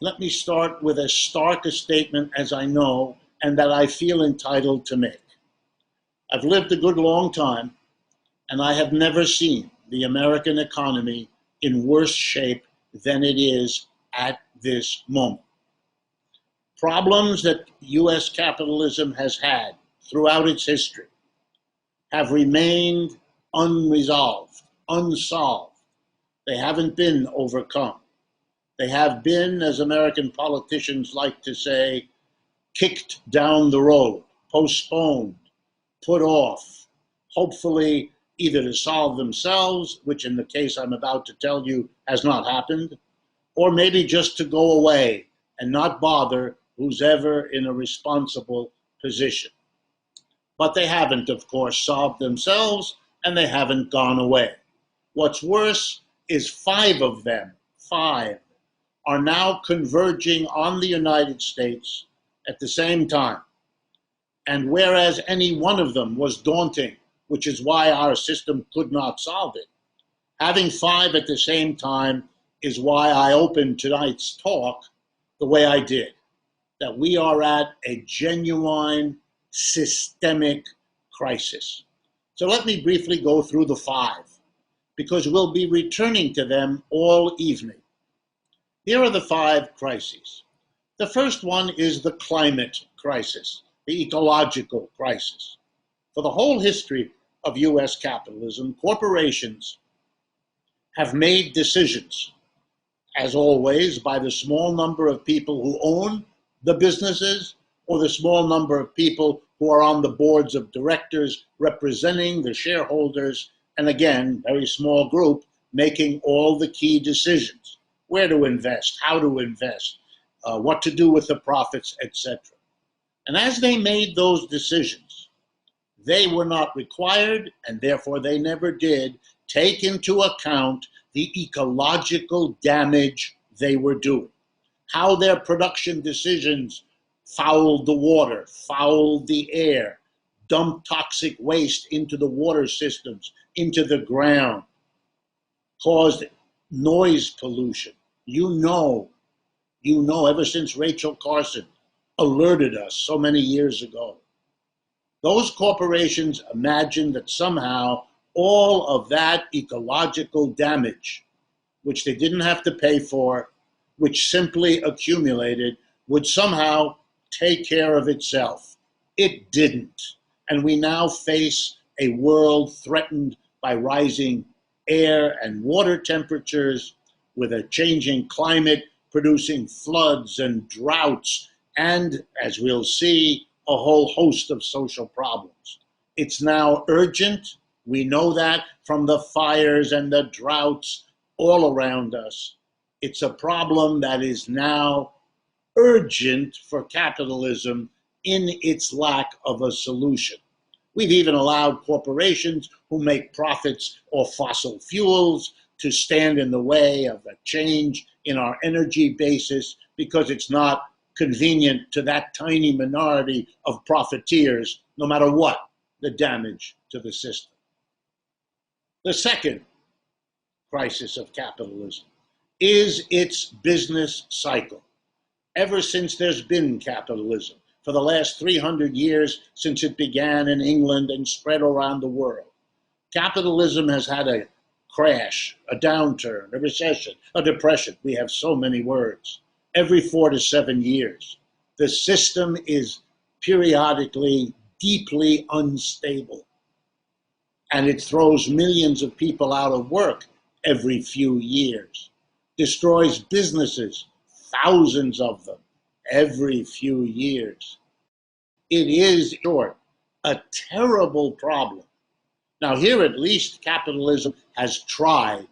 Let me start with as stark a statement as I know and that I feel entitled to make. I've lived a good long time, and I have never seen the American economy in worse shape than it is at this moment. Problems that U.S. capitalism has had throughout its history have remained unresolved, unsolved. They haven't been overcome. They have been, as American politicians like to say, kicked down the road, postponed, put off, hopefully either to solve themselves, which in the case I'm about to tell you has not happened, or maybe just to go away and not bother who's ever in a responsible position. But they haven't, of course, solved themselves, and they haven't gone away. What's worse is 5 of them, 5, are now converging on the United States at the same time. And whereas any one of them was daunting, which is why our system could not solve it, having 5 at the same time is why I opened tonight's talk the way I did, that we are at a genuine systemic crisis. So let me briefly go through the 5, because we'll be returning to them all evening. Here are the 5 crises. The first one is the climate crisis, the ecological crisis. For the whole history of U.S. capitalism, corporations have made decisions, as always, by the small number of people who own the businesses or the small number of people who are on the boards of directors representing the shareholders, and again, very small group, making all the key decisions. Where to invest, how to invest, what to do with the profits, etc. And as they made those decisions, they were not required, and therefore they never did, take into account the ecological damage they were doing. How their production decisions fouled the water, fouled the air, dumped toxic waste into the water systems, into the ground, caused noise pollution. You know, ever since Rachel Carson alerted us so many years ago, those corporations imagined that somehow all of that ecological damage, which they didn't have to pay for, which simply accumulated, would somehow take care of itself. It didn't. And we now face a world threatened by rising air and water temperatures, with a changing climate producing floods and droughts, and, as we'll see, a whole host of social problems. It's now urgent. We know that from the fires and the droughts all around us. It's a problem that is now urgent for capitalism in its lack of a solution. We've even allowed corporations who make profits off fossil fuels to stand in the way of a change in our energy basis because it's not convenient to that tiny minority of profiteers, no matter what the damage to the system. The second crisis of capitalism is its business cycle. Ever since there's been capitalism, for the last 300 years since it began in England and spread around the world, capitalism has had a crash, a downturn, a recession, a depression. We have so many words. Every 4 to 7 years. The system is periodically deeply unstable. And it throws millions of people out of work every few years. Destroys businesses, thousands of them, every few years. It is, in short, a terrible problem. Now here at least capitalism has tried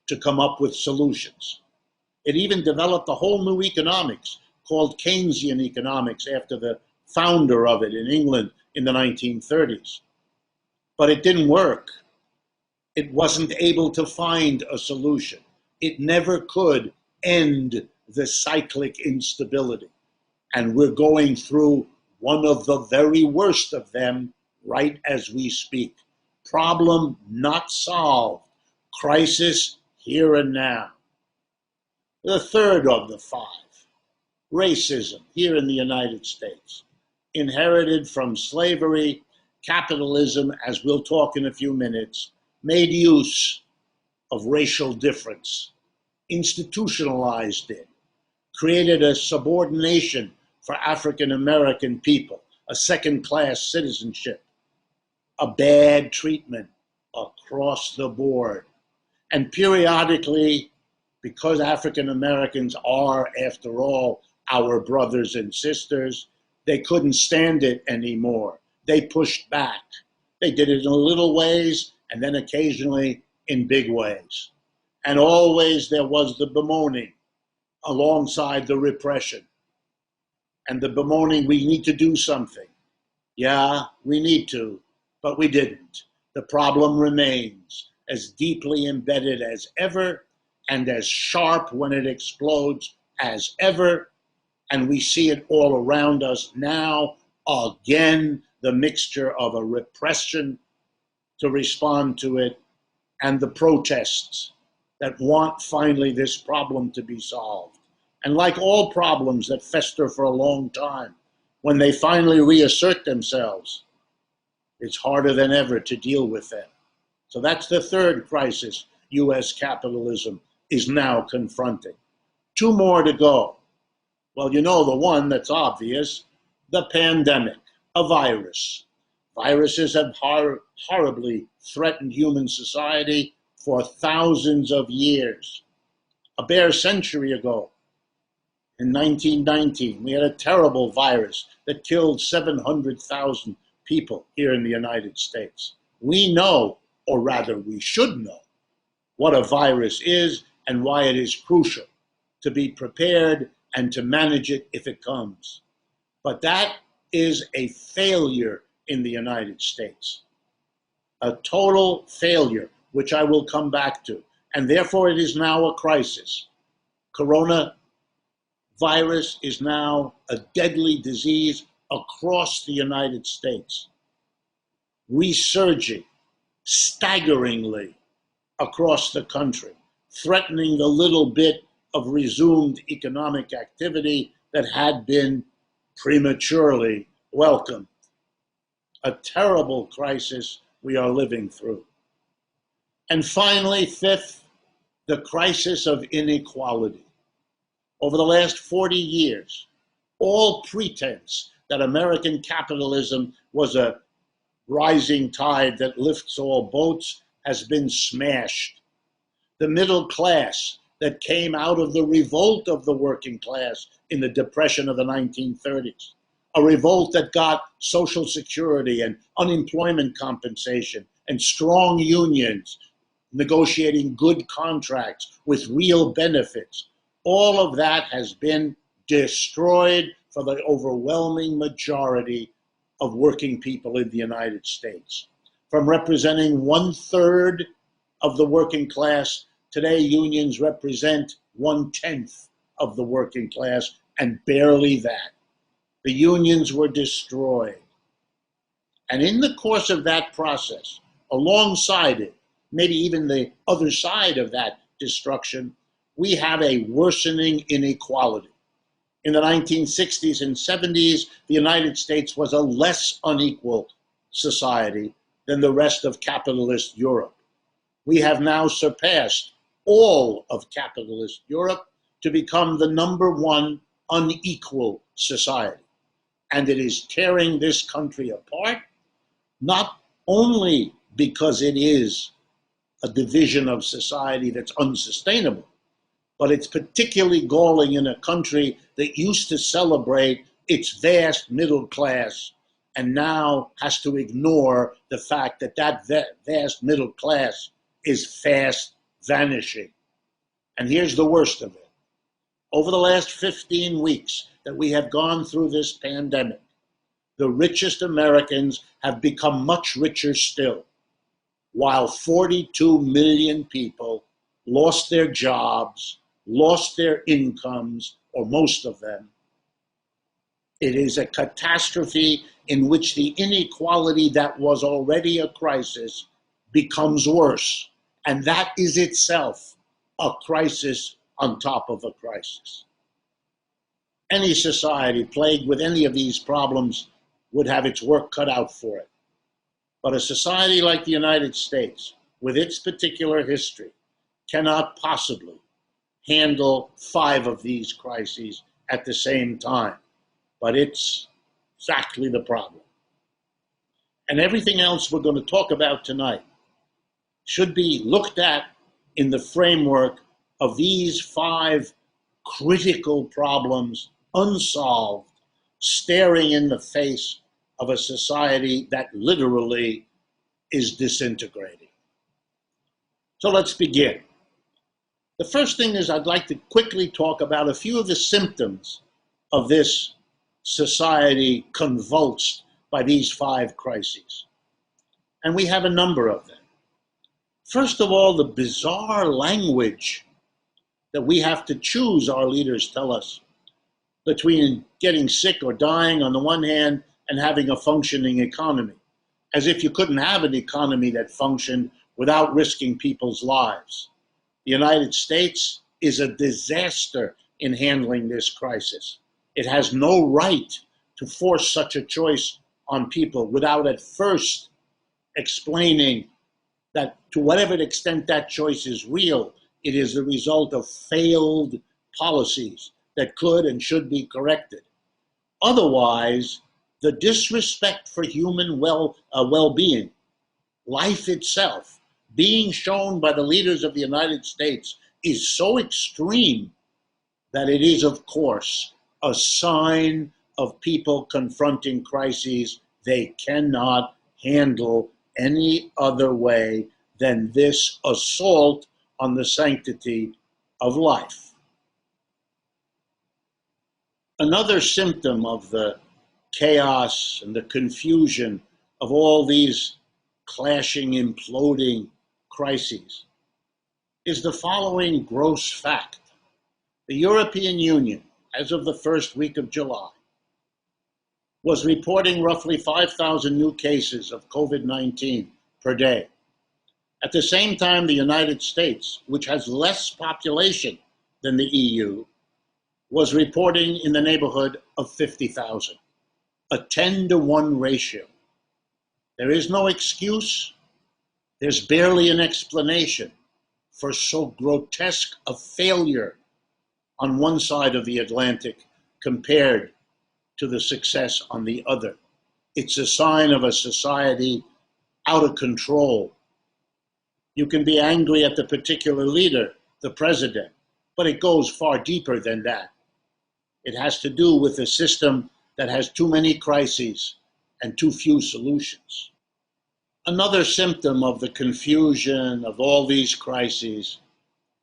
to come up with solutions. It even developed a whole new economics called Keynesian economics after the founder of it in England in the 1930s. But it didn't work. It wasn't able to find a solution. It never could end the cyclic instability. And we're going through one of the very worst of them right as we speak. Problem not solved. Crisis here and now. The third of the 5 racism here in the United States, inherited from slavery. Capitalism, as we'll talk in a few minutes, made use of racial difference, institutionalized it, created a subordination for African American people, a second-class citizenship, a bad treatment across the board. And periodically, because African Americans are, after all, our brothers and sisters, they couldn't stand it anymore. They pushed back. They did it in little ways and then occasionally in big ways. And always there was the bemoaning alongside the repression. And the bemoaning, we need to do something. Yeah, we need to, but we didn't. The problem remains as deeply embedded as ever and as sharp when it explodes as ever. And we see it all around us now, again, the mixture of a repression to respond to it and the protests that want finally this problem to be solved. And like all problems that fester for a long time, when they finally reassert themselves, it's harder than ever to deal with them. So that's the third crisis U.S. capitalism is now confronting. Two more to go. Well, you know the one that's obvious, the pandemic, a virus. Viruses have horribly threatened human society for thousands of years. A bare century ago, in 1919, we had a terrible virus that killed 700,000 people here in the United States. We know, or rather we should know, what a virus is and why it is crucial to be prepared and to manage it if it comes. But that is a failure in the United States, a total failure, which I will come back to. And therefore it is now a crisis. Coronavirus is now a deadly disease across the United States, resurging staggeringly across the country, threatening the little bit of resumed economic activity that had been prematurely welcomed. A terrible crisis we are living through. And finally, fifth, the crisis of inequality. Over the last 40 years, all pretense that American capitalism was a rising tide that lifts all boats has been smashed. The middle class that came out of the revolt of the working class in the Depression of the 1930s, a revolt that got Social Security and unemployment compensation and strong unions negotiating good contracts with real benefits. All of that has been destroyed for the overwhelming majority of working people in the United States. From representing 1/3 of the working class, today unions represent 1/10 of the working class, and barely that. The unions were destroyed. And in the course of that process, alongside it, maybe even the other side of that destruction, we have a worsening inequality. In the 1960s and 70s, the United States was a less unequal society than the rest of capitalist Europe. We have now surpassed all of capitalist Europe to become the #1 unequal society. And it is tearing this country apart, not only because it is a division of society that's unsustainable, but it's particularly galling in a country that used to celebrate its vast middle class and now has to ignore the fact that that vast middle class is fast vanishing. And here's the worst of it. Over the last 15 weeks that we have gone through this pandemic, the richest Americans have become much richer still, while 42 million people lost their jobs, lost their incomes, or most of them. It is a catastrophe in which the inequality that was already a crisis becomes worse. And that is itself a crisis on top of a crisis. Any society plagued with any of these problems would have its work cut out for it. But a society like the United States, with its particular history, cannot possibly handle 5 of these crises at the same time. But it's exactly the problem. And everything else we're going to talk about tonight should be looked at in the framework of these 5 critical problems, unsolved, staring in the face of a society that literally is disintegrating. So let's begin. The first thing is I'd like to quickly talk about a few of the symptoms of this society convulsed by these 5 crises. And we have a number of them. First of all, the bizarre language that we have to choose, our leaders tell us, between getting sick or dying on the one hand and having a functioning economy, as if you couldn't have an economy that functioned without risking people's lives. The United States is a disaster in handling this crisis. It has no right to force such a choice on people without at first explaining that to whatever extent that choice is real, it is the result of failed policies that could and should be corrected. Otherwise, the disrespect for human well-being, life itself, being shown by the leaders of the United States is so extreme that it is, of course, a sign of people confronting crises they cannot handle any other way than this assault on the sanctity of life. Another symptom of the chaos and the confusion of all these clashing, imploding crises is the following gross fact. The European Union, as of the first week of July, was reporting roughly 5,000 new cases of COVID-19 per day. At the same time, the United States, which has less population than the EU, was reporting in the neighborhood of 50,000, a 10-to-1 ratio. There is no excuse, there's barely an explanation for so grotesque a failure on one side of the Atlantic compared to the success on the other. It's a sign of a society out of control. You can be angry at the particular leader, the president, but it goes far deeper than that. It has to do with a system that has too many crises and too few solutions. Another symptom of the confusion of all these crises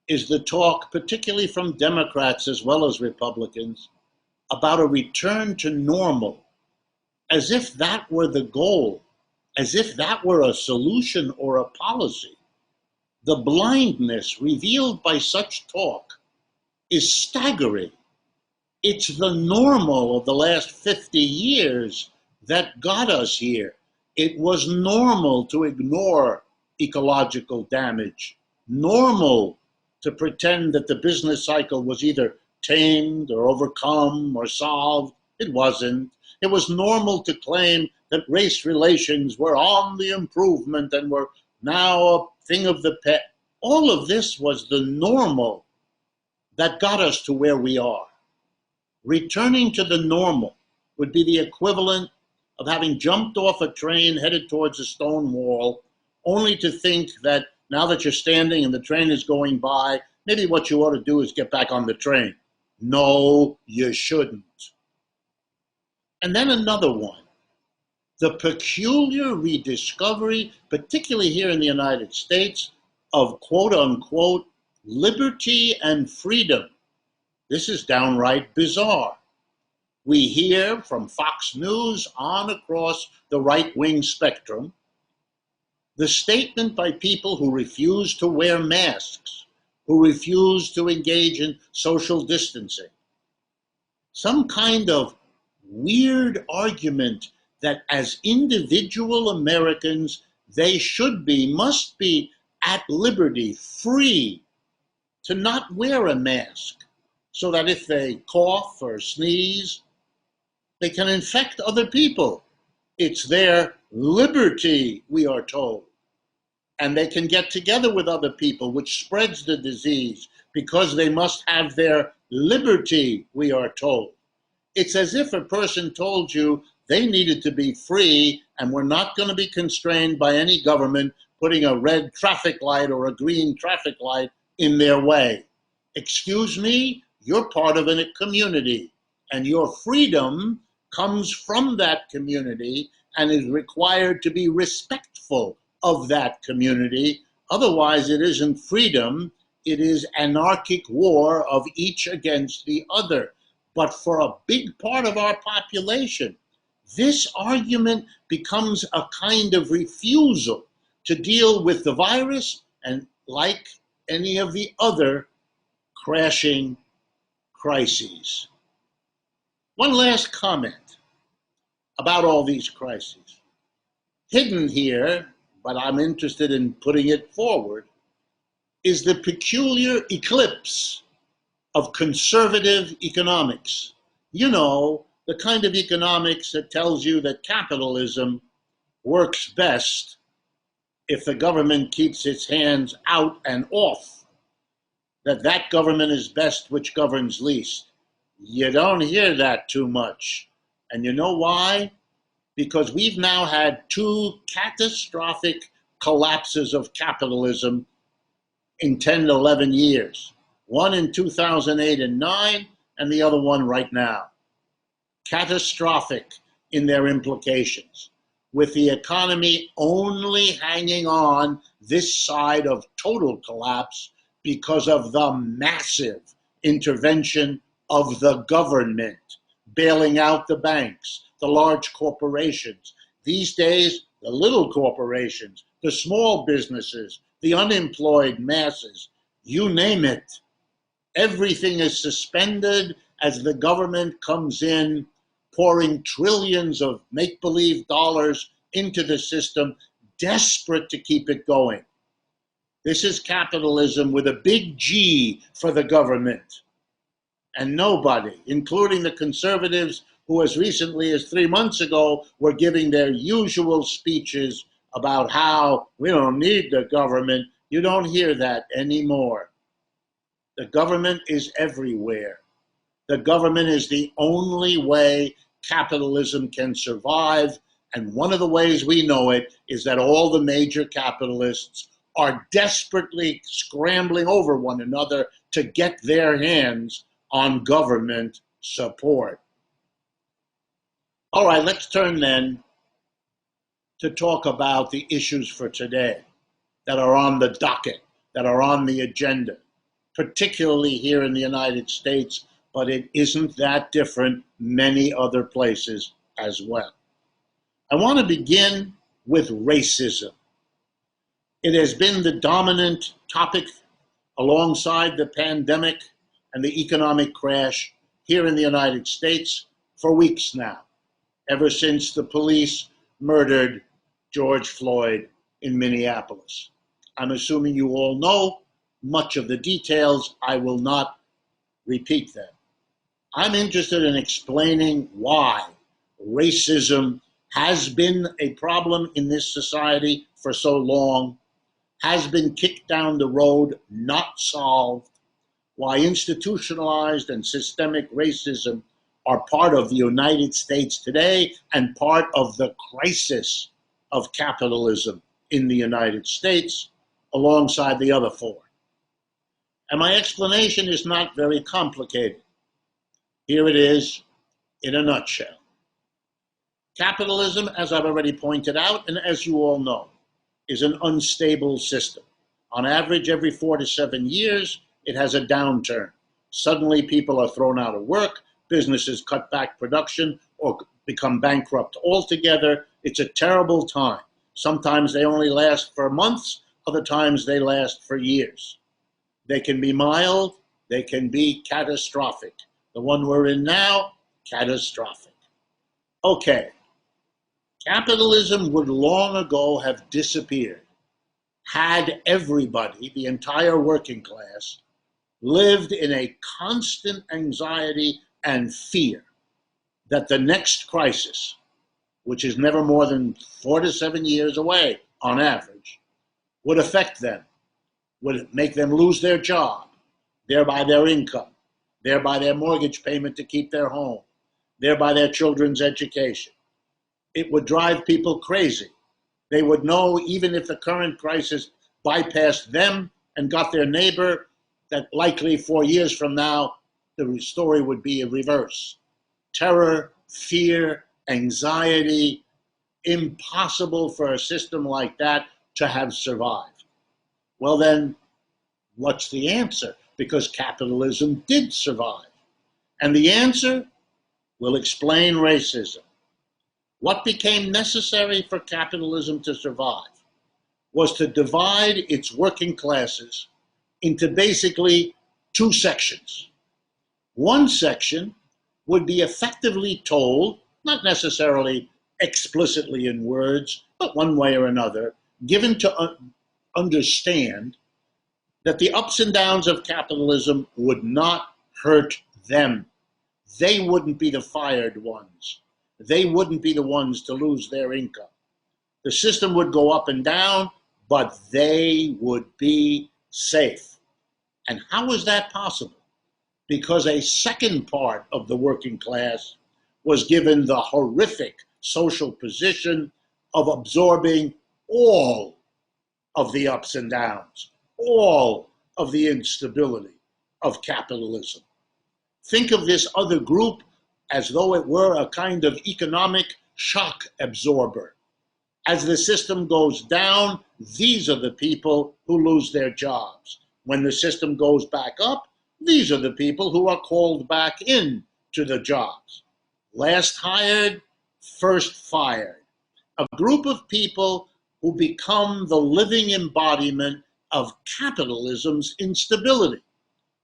is the talk, particularly from Democrats as well as Republicans, about a return to normal, as if that were the goal, as if that were a solution or a policy. The blindness revealed by such talk is staggering. It's the normal of the last 50 years that got us here. It was normal to ignore ecological damage, normal to pretend that the business cycle was either tamed or overcome or solved. It wasn't. It was normal to claim that race relations were on the improvement and were now a thing of the past. All of this was the normal that got us to where we are. Returning to the normal would be the equivalent of having jumped off a train headed towards a stone wall, only to think that now that you're standing and the train is going by, maybe what you ought to do is get back on the train. No, you shouldn't. And then another one, the peculiar rediscovery, particularly here in the United States, of quote unquote liberty and freedom. This is downright bizarre. We hear from Fox News on across the right-wing spectrum the statement by people who refuse to wear masks, who refuse to engage in social distancing. Some kind of weird argument that as individual Americans, they should be, must be at liberty, free to not wear a mask, so that if they cough or sneeze, they can infect other people. It's their liberty, we are told. And they can get together with other people, which spreads the disease, because they must have their liberty, we are told. It's as if a person told you they needed to be free and were not going to be constrained by any government putting a red traffic light or a green traffic light in their way. Excuse me, you're part of a community, and your freedom comes from that community and is required to be respectful of that community. Otherwise, it isn't freedom, it is anarchic war of each against the other. But for a big part of our population, this argument becomes a kind of refusal to deal with the virus and, like any of the other crashing crises. One last comment about all these crises. Hidden here, but I'm interested in putting it forward, is the peculiar eclipse of conservative economics. You know, the kind of economics that tells you that capitalism works best if the government keeps its hands out and off, that government is best which governs least. You don't hear that too much. And you know why? Because we've now had two catastrophic collapses of capitalism in 10 to 11 years. One in 2008 and 9, and the other one right now. Catastrophic in their implications, with the economy only hanging on this side of total collapse because of the massive intervention of the government, bailing out the banks, the large corporations. These days, the little corporations, the small businesses, the unemployed masses, you name it. Everything is suspended as the government comes in, pouring trillions of make-believe dollars into the system, desperate to keep it going. This is capitalism with a big G for the government. And nobody, including the conservatives who as recently as 3 months ago were giving their usual speeches about how we don't need the government, you don't hear that anymore. The government is everywhere. The government is the only way capitalism can survive, and one of the ways we know it is that all the major capitalists are desperately scrambling over one another to get their hands on government support. All right, let's turn then to talk about the issues for today that are on the docket, that are on the agenda, particularly here in the United States, but it isn't that different many other places as well. I want to begin with racism. It has been the dominant topic alongside the pandemic and the economic crash here in the United States for weeks now, ever since the police murdered George Floyd in Minneapolis. I'm assuming you all know much of the details. I will not repeat them. I'm interested in explaining why racism has been a problem in this society for so long, has been kicked down the road, not solved, why institutionalized and systemic racism are part of the United States today and part of the crisis of capitalism in the United States alongside the other four. And my explanation is not very complicated. Here it is in a nutshell. Capitalism, as I've already pointed out, and as you all know, is an unstable system. On average, every 4 to 7 years, it has a downturn. Suddenly, people are thrown out of work, businesses cut back production, or become bankrupt altogether. It's a terrible time. Sometimes they only last for months, other times they last for years. They can be mild, they can be catastrophic. The one we're in now, catastrophic. Okay, capitalism would long ago have disappeared had everybody, the entire working class, lived in a constant anxiety and fear that the next crisis, which is never more than 4 to 7 years away on average, would affect them, would make them lose their job, thereby their income, thereby their mortgage payment to keep their home, thereby their children's education. It would drive people crazy. They would know, even if the current crisis bypassed them and got their neighbor, that likely 4 years from now, the story would be a reverse. Terror, fear, anxiety, impossible for a system like that to have survived. Well then, what's the answer? Because capitalism did survive. And the answer will explain racism. What became necessary for capitalism to survive was to divide its working classes into basically 2 sections. One section would be effectively told, not necessarily explicitly in words, but one way or another, given to understand that the ups and downs of capitalism would not hurt them. They wouldn't be the fired ones. They wouldn't be the ones to lose their income. The system would go up and down, but they would be safe. And how is that possible? Because a second part of the working class was given the horrific social position of absorbing all of the ups and downs, all of the instability of capitalism. Think of this other group as though it were a kind of economic shock absorber. As the system goes down, these are the people who lose their jobs. When the system goes back up, these are the people who are called back in to the jobs. Last hired, first fired. A group of people who become the living embodiment of capitalism's instability.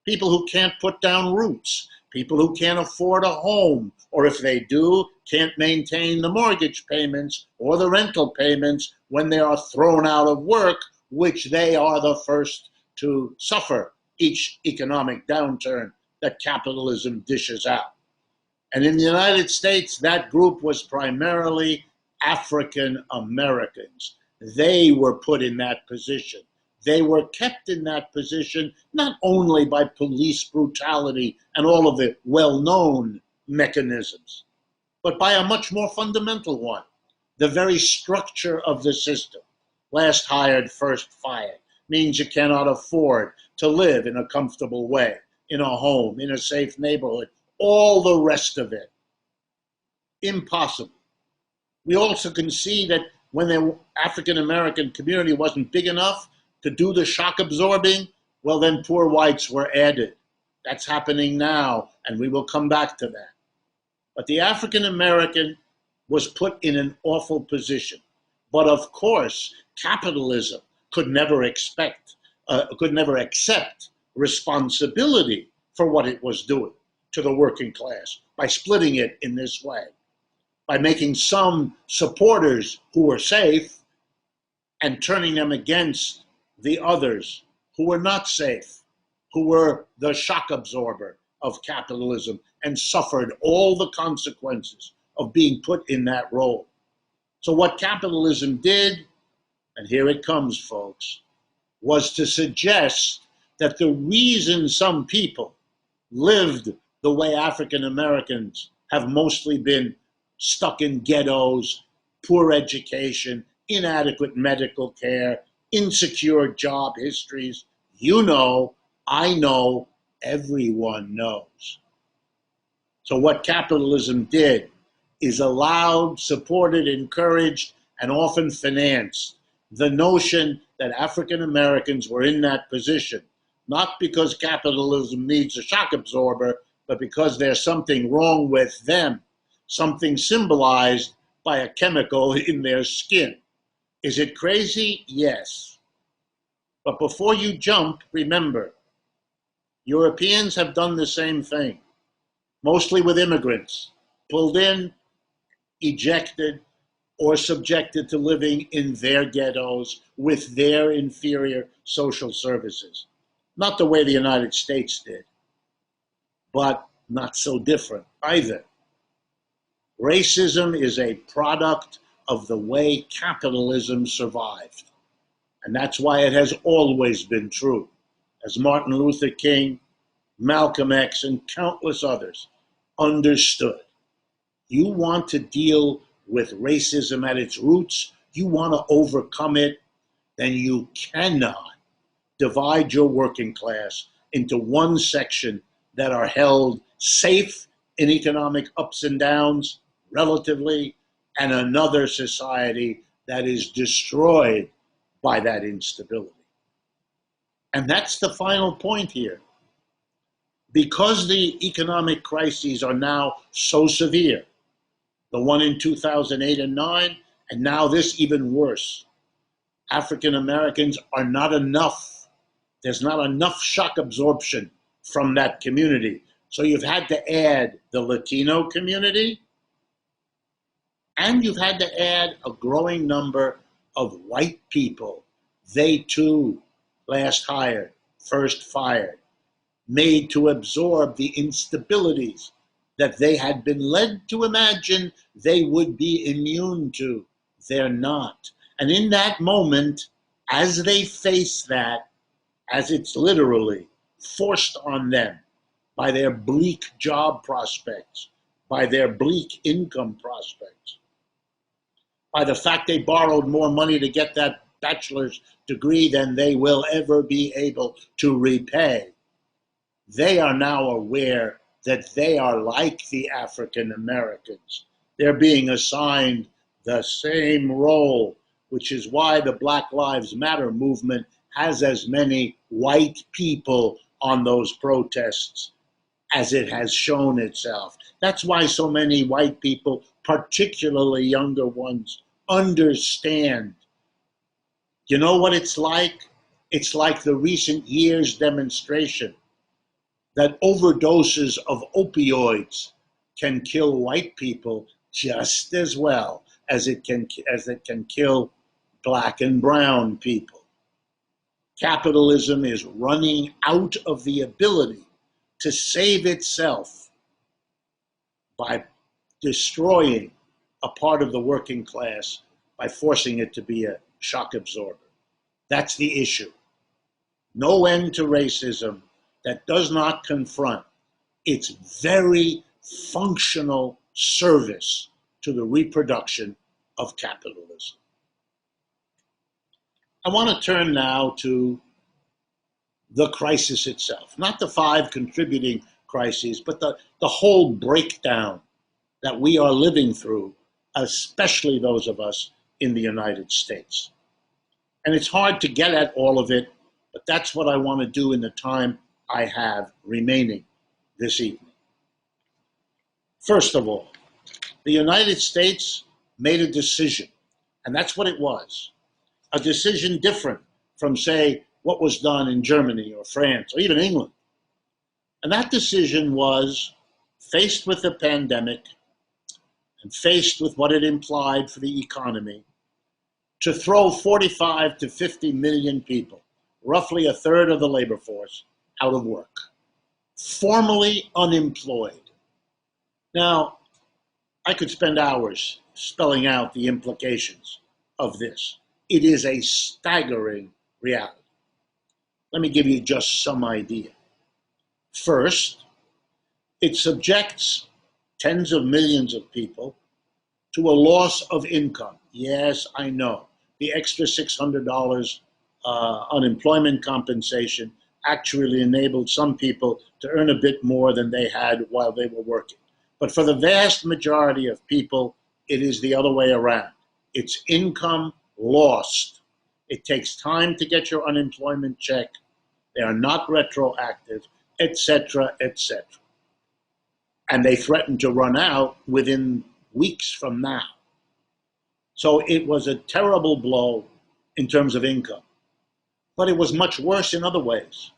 People who can't put down roots, people who can't afford a home, or if they do, can't maintain the mortgage payments or the rental payments when they are thrown out of work, which they are the first to suffer each economic downturn that capitalism dishes out. And in the United States, that group was primarily African Americans. They were put in that position. They were kept in that position not only by police brutality and all of the well-known mechanisms, but by a much more fundamental one, the very structure of the system. Last hired, first fired means you cannot afford to live in a comfortable way, in a home, in a safe neighborhood, all the rest of it. Impossible. We also can see that when the African-American community wasn't big enough to do the shock absorbing, well then poor whites were added. That's happening now, and we will come back to that. But the African-American was put in an awful position. But of course, capitalism could never accept responsibility for what it was doing to the working class by splitting it in this way, by making some supporters who were safe and turning them against the others who were not safe, who were the shock absorber of capitalism and suffered all the consequences of being put in that role. So what capitalism did, and here it comes, folks, was to suggest that the reason some people lived the way African Americans have mostly been stuck in ghettos, poor education, inadequate medical care, insecure job histories, you know, I know, everyone knows. So what capitalism did is allowed, supported, encouraged, and often financed the notion that African Americans were in that position, not because capitalism needs a shock absorber, but because there's something wrong with them, something symbolized by a chemical in their skin. Is it crazy? Yes. But before you jump, remember, Europeans have done the same thing, mostly with immigrants, pulled in, ejected, or subjected to living in their ghettos with their inferior social services. Not the way the United States did, but not so different either. Racism is a product of the way capitalism survived. And that's why it has always been true. As Martin Luther King, Malcolm X, and countless others understood. You want to deal with racism at its roots, you want to overcome it, then you cannot divide your working class into one section that are held safe in economic ups and downs, relatively, and another society that is destroyed by that instability. And that's the final point here. Because the economic crises are now so severe, the one in 2008 and 9, and now this even worse, African Americans are not enough. There's not enough shock absorption from that community. So you've had to add the Latino community, and you've had to add a growing number of white people. They too, last hired, first fired, made to absorb the instabilities that they had been led to imagine they would be immune to. They're not. And in that moment, as they face that, as it's literally forced on them by their bleak job prospects, by their bleak income prospects, by the fact they borrowed more money to get that bachelor's degree than they will ever be able to repay, they are now aware that they are like the African Americans. They're being assigned the same role, which is why the Black Lives Matter movement has as many white people on those protests as it has shown itself. That's why so many white people, particularly younger ones, understand. You know what it's like? It's like the recent year's demonstration that overdoses of opioids can kill white people just as well as it can kill black and brown people. Capitalism is running out of the ability to save itself by destroying a part of the working class by forcing it to be a shock absorber. That's the issue. No end to racism that does not confront its very functional service to the reproduction of capitalism. I want to turn now to the crisis itself, not the 5 contributing crises, but the whole breakdown that we are living through, especially those of us in the United States. And it's hard to get at all of it, but that's what I want to do in the time I have remaining this evening. First of all, the United States made a decision, and that's what it was. A decision different from, say, what was done in Germany or France or even England. And that decision was, faced with the pandemic and faced with what it implied for the economy, to throw 45 to 50 million people, roughly a third of the labor force, out of work, formally unemployed. Now, I could spend hours spelling out the implications of this. It is a staggering reality. Let me give you just some idea. First, it subjects tens of millions of people to a loss of income. Yes, I know. The extra $600 unemployment compensation actually enabled some people to earn a bit more than they had while they were working. But for the vast majority of people, it is the other way around. It's income lost. It takes time to get your unemployment check. They are not retroactive, etc., etc. And they threaten to run out within weeks from now. So it was a terrible blow in terms of income. But it was much worse in other ways.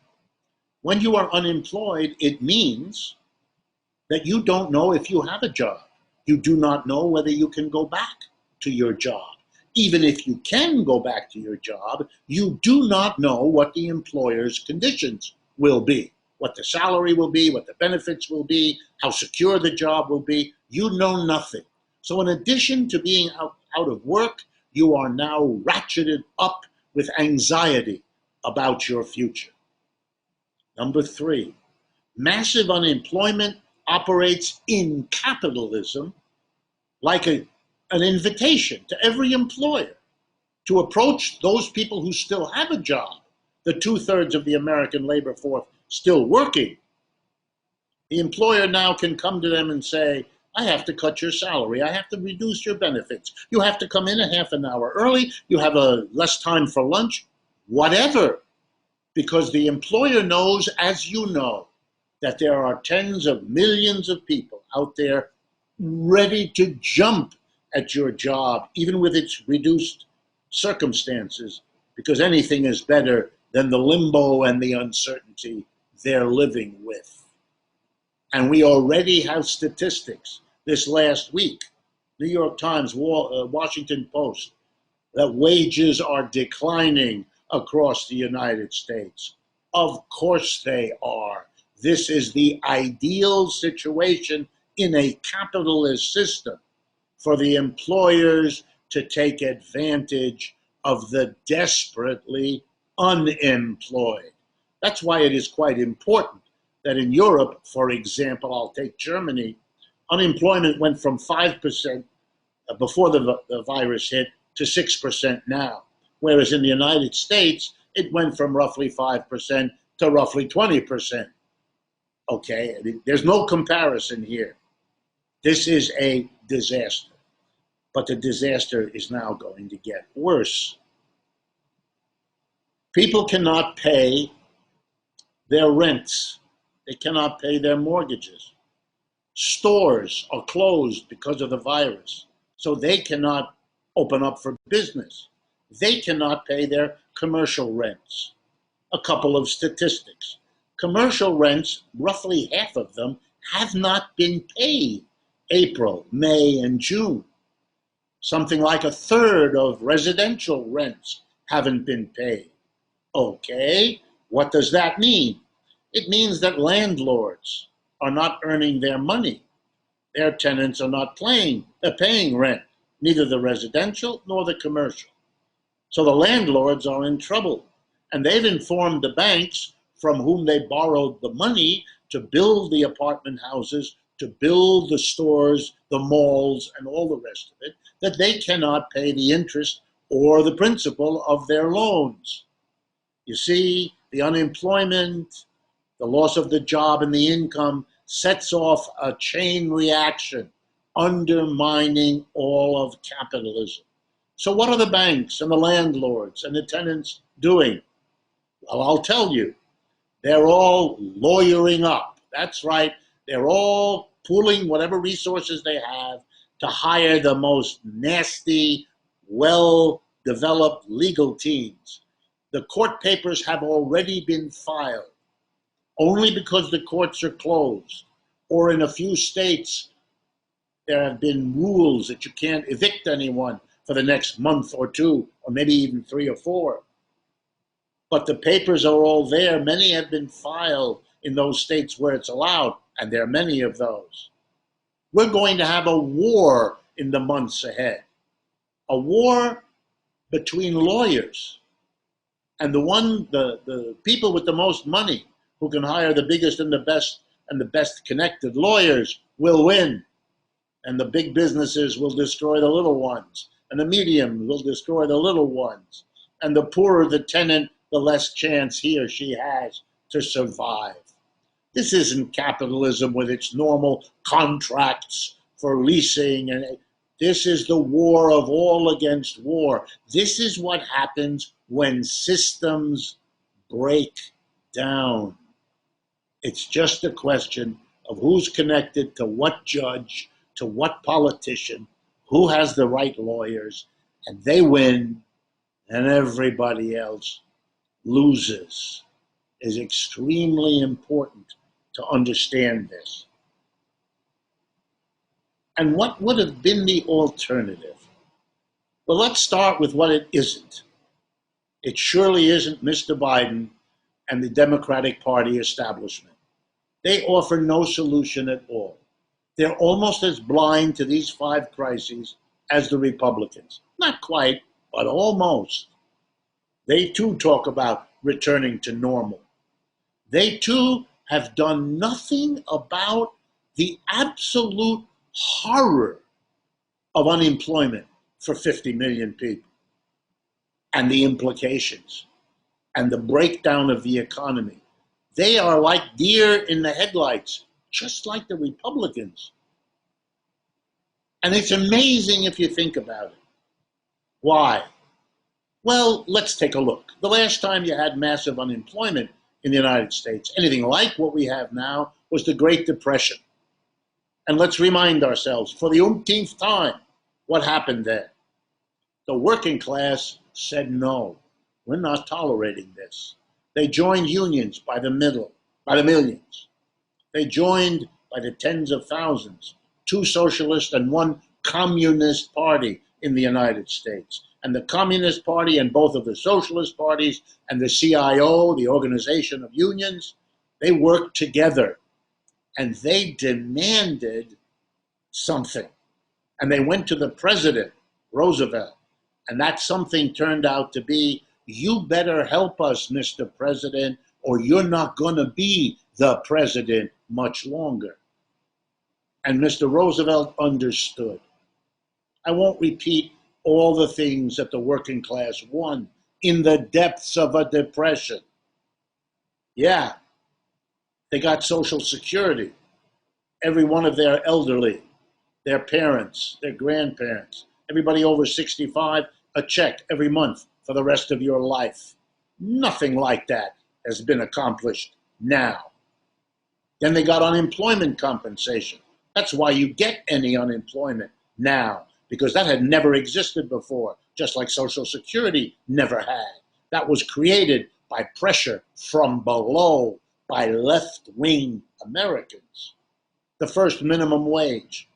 When you are unemployed, it means that you don't know if you have a job. You do not know whether you can go back to your job. even if you can go back to your job, you do not know what the employer's conditions will be, what the salary will be, what the benefits will be, how secure the job will be. You know nothing. So in addition to being out of work, you are now ratcheted up with anxiety about your future. Number 3, massive unemployment operates in capitalism like an invitation to every employer to approach those people who still have a job, the 2/3 of the American labor force still working. The employer now can come to them and say, I have to cut your salary. I have to reduce your benefits. You have to come in a half an hour early. You have less time for lunch, whatever. Because the employer knows, as you know, that there are tens of millions of people out there ready to jump at your job, even with its reduced circumstances, because anything is better than the limbo and the uncertainty they're living with. And we already have statistics this last week, New York Times, Washington Post, that wages are declining across the United States. Of course they are. This is the ideal situation in a capitalist system for the employers to take advantage of the desperately unemployed. That's why it is quite important that in Europe, for example, I'll take Germany, unemployment went from 5% before the virus hit to 6% now. Whereas in the United States, it went from roughly 5% to roughly 20%. Okay, there's no comparison here. This is a disaster. But the disaster is now going to get worse. People cannot pay their rents. They cannot pay their mortgages. Stores are closed because of the virus, so they cannot open up for business. They cannot pay their commercial rents. A couple of statistics. Commercial rents, roughly half of them, have not been paid April, May, and June. Something like 1/3 of residential rents haven't been paid. Okay, what does that mean? It means that landlords are not earning their money. Their tenants are not paying rent, neither the residential nor the commercial. So the landlords are in trouble, and they've informed the banks from whom they borrowed the money to build the apartment houses, to build the stores, the malls, and all the rest of it, that they cannot pay the interest or the principal of their loans. You see, the unemployment, the loss of the job and the income sets off a chain reaction, undermining all of capitalism. So what are the banks and the landlords and the tenants doing? Well, I'll tell you, they're all lawyering up. That's right, they're all pooling whatever resources they have to hire the most nasty, well-developed legal teams. The court papers have already been filed, only because the courts are closed, or in a few states, there have been rules that you can't evict anyone for the next month or 2, or maybe even 3 or 4. But the papers are all there. Many have been filed in those states where it's allowed, and there are many of those. We're going to have a war in the months ahead, a war between lawyers, and the people with the most money who can hire the biggest and the best connected lawyers will win. And the big businesses will destroy the little ones, and the medium will destroy the little ones. And the poorer the tenant, the less chance he or she has to survive. This isn't capitalism with its normal contracts for leasing, and this is the war of all against war. This is what happens when systems break down. It's just a question of who's connected to what judge, to what politician, who has the right lawyers, and they win, and everybody else loses. It's extremely important to understand this. And what would have been the alternative? Well, let's start with what it isn't. It surely isn't Mr. Biden and the Democratic Party establishment. They offer no solution at all. They're almost as blind to these 5 crises as the Republicans. Not quite, but almost. They too talk about returning to normal. They too have done nothing about the absolute horror of unemployment for 50 million people and the implications and the breakdown of the economy. They are like deer in the headlights, just like the Republicans. And it's amazing if you think about it. Why? Well, let's take a look. The last time you had massive unemployment in the United States, anything like what we have now, was the Great Depression. And let's remind ourselves, for the umpteenth time, what happened there? The working class said no. We're not tolerating this. They joined unions by the millions. They joined by the tens of thousands, 2 socialist and 1 communist party in the United States. And the Communist Party and both of the socialist parties and the CIO, the Organization of Unions, they worked together and they demanded something. And they went to the president, Roosevelt, and that something turned out to be, you better help us, Mr. President, or you're not going to be the president much longer. And Mr. Roosevelt understood. I won't repeat all the things that the working class won in the depths of a depression. Yeah, they got Social Security. Every one of their elderly, their parents, their grandparents, everybody over 65, a check every month for the rest of your life. Nothing like that has been accomplished now. Then they got unemployment compensation. That's why you get any unemployment now, because that had never existed before, just like Social Security never had. That was created by pressure from below by left-wing Americans. The first minimum wage.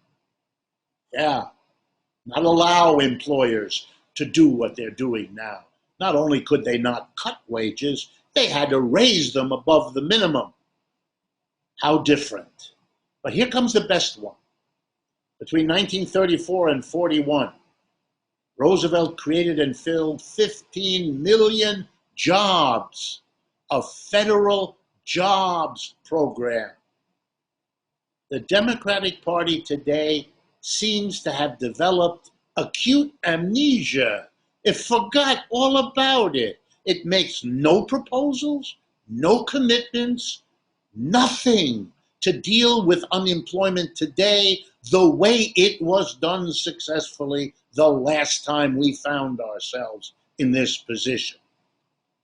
Yeah, not allow employers to do what they're doing now. Not only could they not cut wages, they had to raise them above the minimum. How different. But here comes the best one. Between 1934 and 41, Roosevelt created and filled 15 million jobs, a federal jobs program. The Democratic Party today seems to have developed acute amnesia. It forgot all about it. It makes no proposals, no commitments, nothing to deal with unemployment today the way it was done successfully the last time we found ourselves in this position.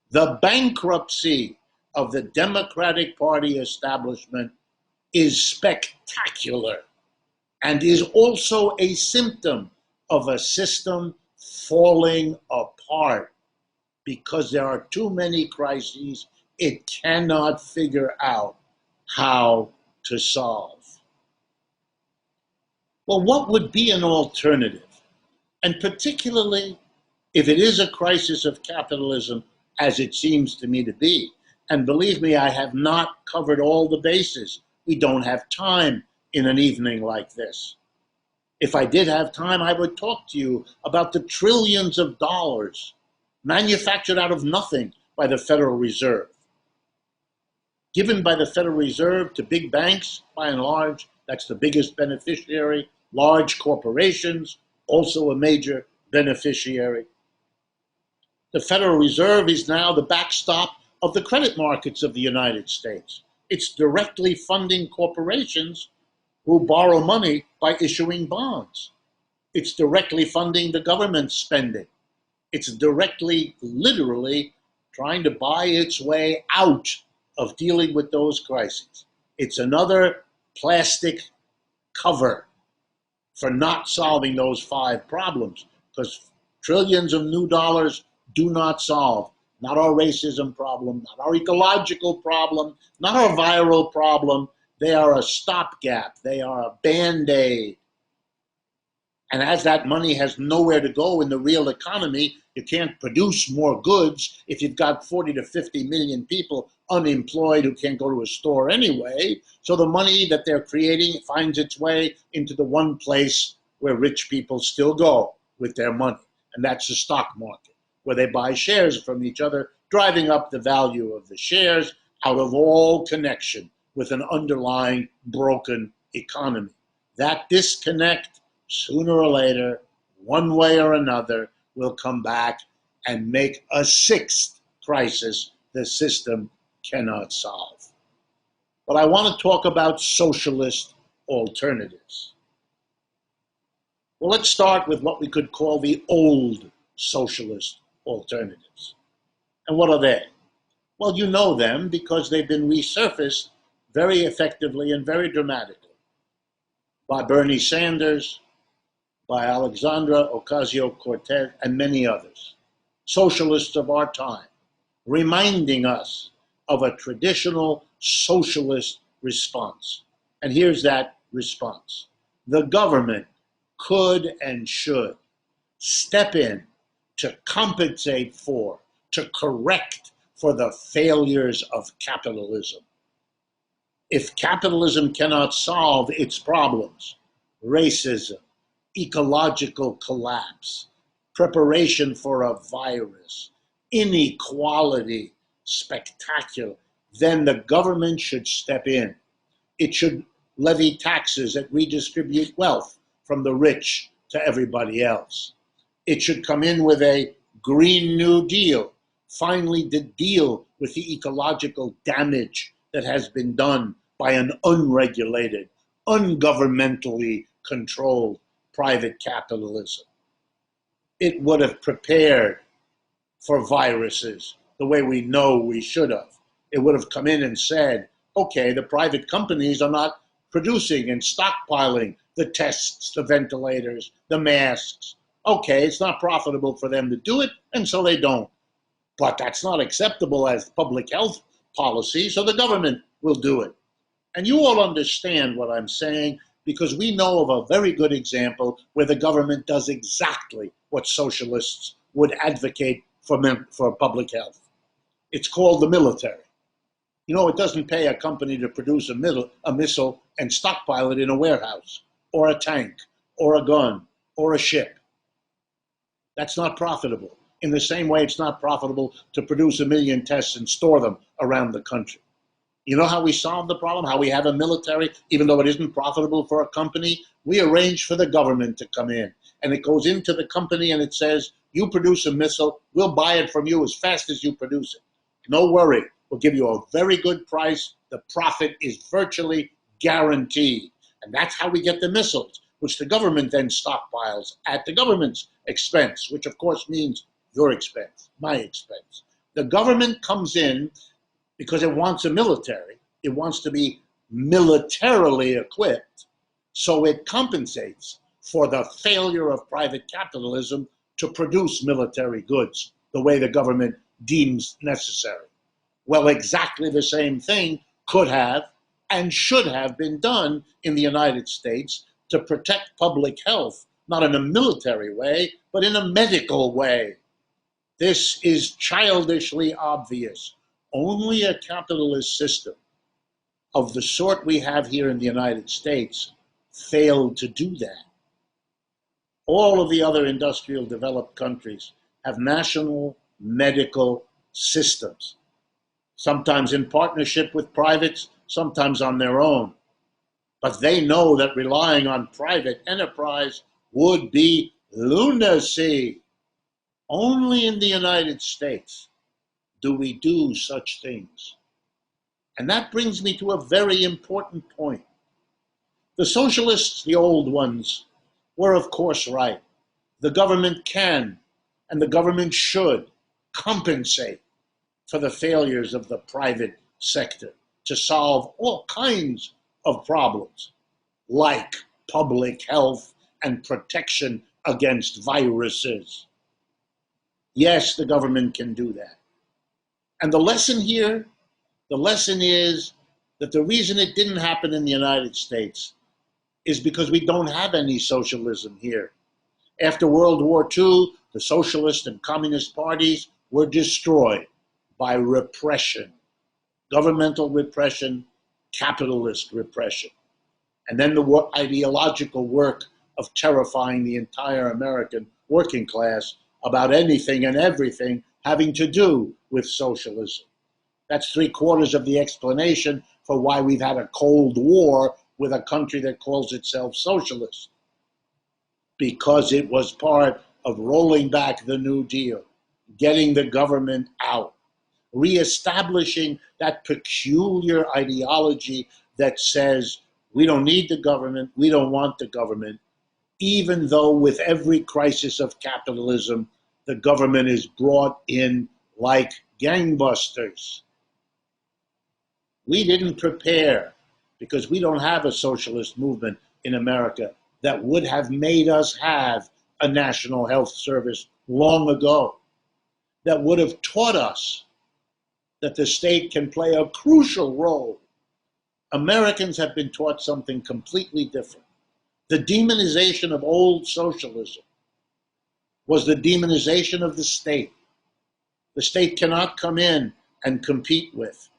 The bankruptcy of the Democratic Party establishment is spectacular and is also a symptom of a system falling apart because there are too many crises it cannot figure out how to solve. Well, what would be an alternative? And particularly if it is a crisis of capitalism, as it seems to me to be. And believe me, I have not covered all the bases. We don't have time in an evening like this. If I did have time, I would talk to you about the trillions of dollars manufactured out of nothing by the Federal Reserve. Given by the Federal Reserve to big banks, by and large, that's the biggest beneficiary. Large corporations, also a major beneficiary. The Federal Reserve is now the backstop of the credit markets of the United States. It's directly funding corporations who borrow money by issuing bonds. It's directly funding the government spending. It's directly, literally, trying to buy its way out of dealing with those crises. It's another plastic cover for not solving those 5 problems, because trillions of new dollars do not solve. Not our racism problem, not our ecological problem, not our viral problem. They are a stopgap. They are a Band-Aid. And as that money has nowhere to go in the real economy, you can't produce more goods if you've got 40 to 50 million people unemployed who can't go to a store anyway. So the money that they're creating finds its way into the one place where rich people still go with their money. And that's the stock market, where they buy shares from each other, driving up the value of the shares out of all connection with an underlying broken economy. That disconnect, sooner or later, one way or another, will come back and make a sixth crisis the system cannot solve. But I want to talk about socialist alternatives. Well, let's start with what we could call the old socialist alternatives. And what are they? Well, you know them because they've been resurfaced very effectively and very dramatically by Bernie Sanders, by Alexandra Ocasio-Cortez, and many others, socialists of our time, reminding us of a traditional socialist response. And here's that response. The government could and should step in to compensate for, to correct for the failures of capitalism. If capitalism cannot solve its problems, racism, ecological collapse, preparation for a virus, inequality, spectacular, then the government should step in. It should levy taxes that redistribute wealth from the rich to everybody else. It should come in with a Green New Deal, finally to deal with the ecological damage that has been done by an unregulated, ungovernmentally controlled private capitalism. It would have prepared for viruses the way we know we should have. It would have come in and said, okay, the private companies are not producing and stockpiling the tests, the ventilators, the masks. Okay, it's not profitable for them to do it, and so they don't. But that's not acceptable as public health policy, so the government will do it. And you all understand what I'm saying because we know of a very good example where the government does exactly what socialists would advocate for public health. It's called the military. You know, it doesn't pay a company to produce a missile and stockpile it in a warehouse, or a tank, or a gun, or a ship. That's not profitable. In the same way, it's not profitable to produce 1 million tests and store them around the country. You know how we solve the problem? How we have a military, even though it isn't profitable for a company? We arrange for the government to come in. And it goes into the company and it says, you produce a missile, we'll buy it from you as fast as you produce it. No worry, we'll give you a very good price. The profit is virtually guaranteed. And that's how we get the missiles, which the government then stockpiles at the government's expense, which of course means your expense, my expense. The government comes in because it wants a military. It wants to be militarily equipped, so it compensates for the failure of private capitalism to produce military goods the way the government deems necessary. Well, exactly the same thing could have and should have been done in the United States to protect public health, not in a military way, but in a medical way. This is childishly obvious. Only a capitalist system of the sort we have here in the United States failed to do that. All of the other industrial developed countries have national medical systems, sometimes in partnership with privates, sometimes on their own. But they know that relying on private enterprise would be lunacy. Only in the United States do we do such things. And that brings me to a very important point. The socialists, the old ones, were of course right. The government can and the government should compensate for the failures of the private sector to solve all kinds of problems, like public health and protection against viruses. Yes, the government can do that. And the lesson here, the lesson is that the reason it didn't happen in the United States is because we don't have any socialism here After World War II, the socialist and communist parties were destroyed by repression, governmental repression, capitalist repression. And then the ideological work of terrifying the entire American working class about anything and everything having to do with socialism. That's 3/4 of the explanation for why we've had a Cold War with a country that calls itself socialist. Because it was part of rolling back the New Deal, getting the government out, reestablishing that peculiar ideology that says we don't need the government, we don't want the government, even though with every crisis of capitalism, the government is brought in like gangbusters. We didn't prepare because we don't have a socialist movement in America that would have made us have a national health service long ago, that would have taught us that the state can play a crucial role. Americans have been taught something completely different. The demonization of old socialism was the demonization of the state. The state cannot come in and compete with.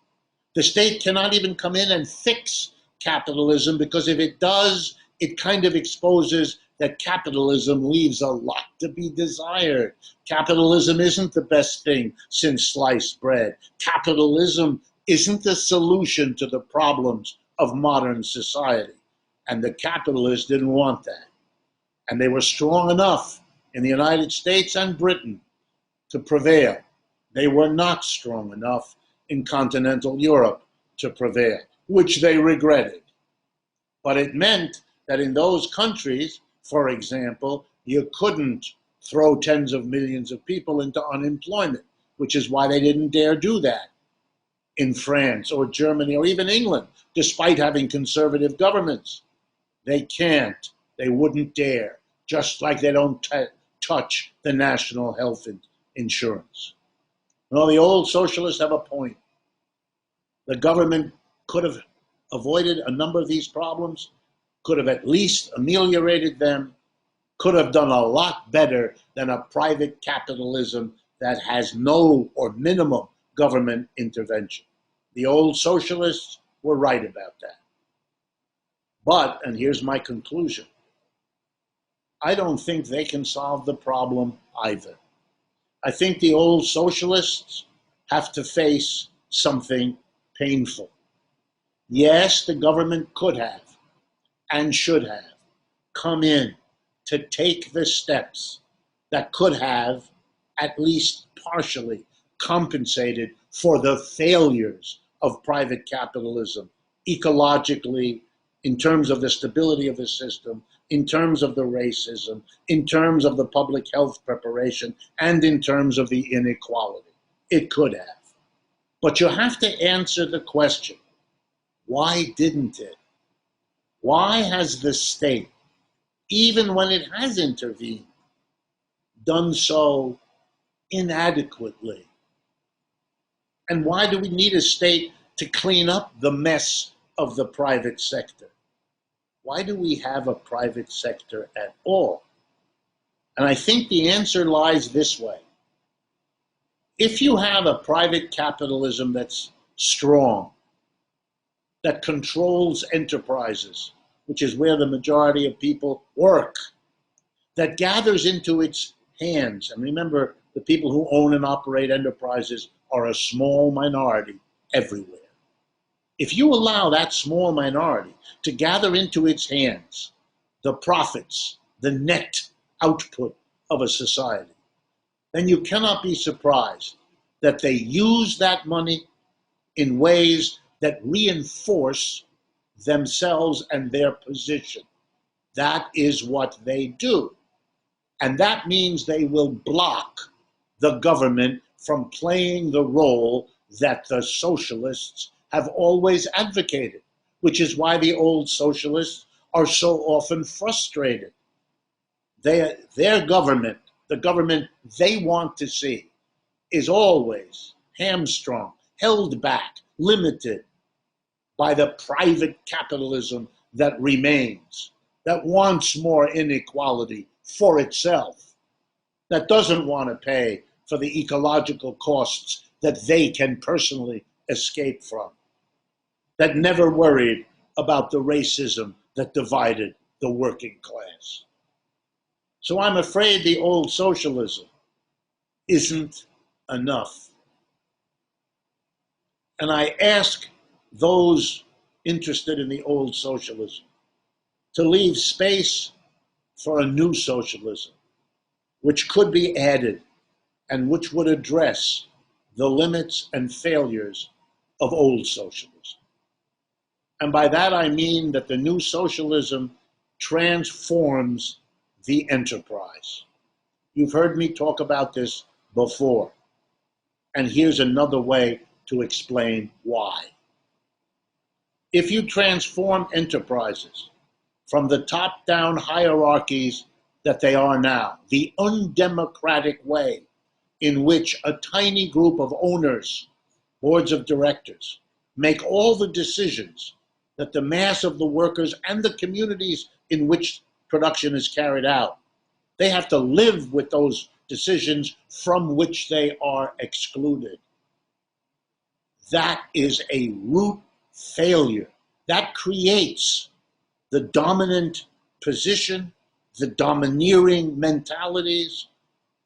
The state cannot even come in and fix capitalism, because if it does, it kind of exposes that capitalism leaves a lot to be desired. Capitalism isn't the best thing since sliced bread. Capitalism isn't the solution to the problems of modern society. And the capitalists didn't want that. And they were strong enough in the United States and Britain to prevail. They were not strong enough in continental Europe to prevail, which they regretted. But it meant that in those countries, for example, you couldn't throw tens of millions of people into unemployment, which is why they didn't dare do that in France or Germany or even England, despite having conservative governments. They can't, they wouldn't dare, just like they don't touch the national health insurance. No, the old socialists have a point. The government could have avoided a number of these problems, could have at least ameliorated them, could have done a lot better than a private capitalism that has no or minimum government intervention. The old socialists were right about that. But, and here's my conclusion, I don't think they can solve the problem either. I think the old socialists have to face something painful. Yes, the government could have and should have come in to take the steps that could have at least partially compensated for the failures of private capitalism, ecologically, in terms of the stability of the system, in terms of the racism, in terms of the public health preparation, and in terms of the inequality. It could have. But you have to answer the question, why didn't it? Why has the state, even when it has intervened, done so inadequately? And why do we need a state to clean up the mess of the private sector? Why do we have a private sector at all? And I think the answer lies this way. If you have a private capitalism that's strong, that controls enterprises, which is where the majority of people work, that gathers into its hands, and remember, the people who own and operate enterprises are a small minority everywhere. If you allow that small minority to gather into its hands the profits, the net output of a society, then you cannot be surprised that they use that money in ways that reinforce themselves and their position. That is what they do. And that means they will block the government from playing the role that the socialists have always advocated, which is why the old socialists are so often frustrated. Their government, the government they want to see, is always hamstrung, held back, limited by the private capitalism that remains, that wants more inequality for itself, that doesn't want to pay for the ecological costs that they can personally escape from, that never worried about the racism that divided the working class. So I'm afraid the old socialism isn't enough. And I ask those interested in the old socialism to leave space for a new socialism, which could be added and which would address the limits and failures of old socialism. And by that I mean that the new socialism transforms the enterprise. You've heard me talk about this before, and here's another way to explain why. If you transform enterprises from the top-down hierarchies that they are now, the undemocratic way in which a tiny group of owners, boards of directors, make all the decisions that the mass of the workers and the communities in which production is carried out, they have to live with those decisions from which they are excluded. That is a root failure. That creates the dominant position, the domineering mentalities,